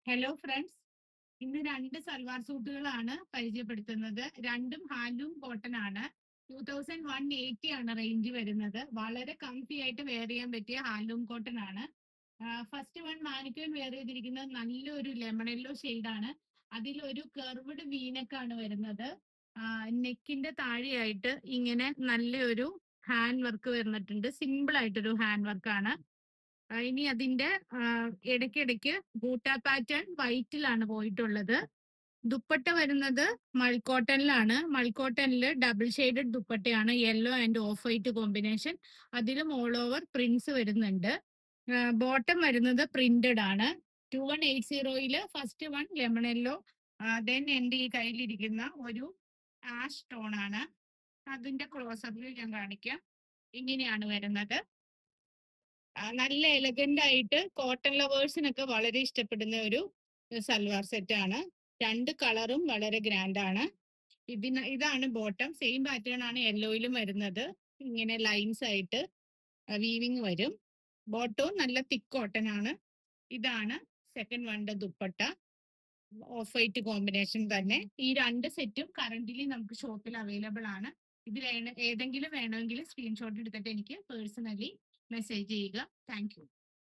Hello friends, ഇന്ന് രണ്ട് സൽവാർ സൂട്ടുകളാണ് പരിചയപ്പെടുത്തുന്നത്. രണ്ടും ഹാൻഡ്ലൂം കോട്ടൺ ആണ്. 2180 ആണ് റേഞ്ച് വരുന്നത്. വളരെ കംഫി ആയിട്ട് വെയർ ചെയ്യാൻ പറ്റിയ ഹാൻഡ്ലൂം കോട്ടൺ ആണ്. ഫസ്റ്റ് വൺ മാനിക്യൂൻ വെയർ ചെയ്തിരിക്കുന്നത് നല്ലൊരു ലെമൺ യെല്ലോ ആണ്. അതിലൊരു കർവ്ഡ് വീനക്കാണ് വരുന്നത്. നെക്കിന്റെ താഴെയായിട്ട് ഇങ്ങനെ നല്ലൊരു ഹാൻഡ് വർക്ക് വരുന്നിട്ടുണ്ട്. സിമ്പിൾ ആയിട്ടൊരു ഹാൻഡ് വർക്കാണ്. ഇനി അതിന്റെ ഇടയ്ക്കിടയ്ക്ക് ബൂട്ട പാറ്റേൺ വൈറ്റിലാണ് പോയിട്ടുള്ളത്. ദുപ്പട്ട വരുന്നത് മൾക്കോട്ടനിലാണ്. മൾക്കോട്ടനിൽ ഡബിൾ ഷെയ്ഡഡ് ദുപ്പട്ടയാണ്, yellow and of white combination. അതിലും ഓൾ ഓവർ പ്രിന്റ്സ് വരുന്നുണ്ട്. ബോട്ടം വരുന്നത് പ്രിന്റഡ് ആണ്. 2180 first one lemon yellow, then എൻ്റെ ഈ കയ്യിലിരിക്കുന്ന ഒരു ആഷ് ടോൺ ആണ്. അതിന്റെ ക്ലോസപ്പിൽ ഞാൻ കാണിക്കാം. ഇങ്ങനെയാണ് വരുന്നത്. നല്ല എലഗന്റ് ആയിട്ട് കോട്ടൺ ലവേഴ്സിനൊക്കെ വളരെ ഇഷ്ടപ്പെടുന്ന ഒരു സൽവാർ സെറ്റ് ആണ്. രണ്ട് കളറും വളരെ ഗ്രാൻഡ് ആണ്. ഇതാണ് ബോട്ടം. സെയിം പാറ്റേൺ ആണ് യെല്ലോയിലും വരുന്നത്. ഇങ്ങനെ ലൈൻസ് ആയിട്ട് വീവിങ് വരും. ബോട്ടവും നല്ല തിക്ക് കോട്ടൺ ആണ്. ഇതാണ് സെക്കൻഡ് വൺന്റെ ദുപ്പട്ട, ഓഫ് വൈറ്റ് കോമ്പിനേഷൻ തന്നെ. ഈ രണ്ട് സെറ്റും കറന്റ്ലി നമുക്ക് ഷോപ്പിൽ അവൈലബിൾ ആണ്. ഇതിൽ ഏതെങ്കിലും വേണമെങ്കിൽ സ്ക്രീൻഷോട്ട് എടുത്തിട്ട് എനിക്ക് പേഴ്സണലി മെസ്സേജ് ചെയ്യുക. Thank you.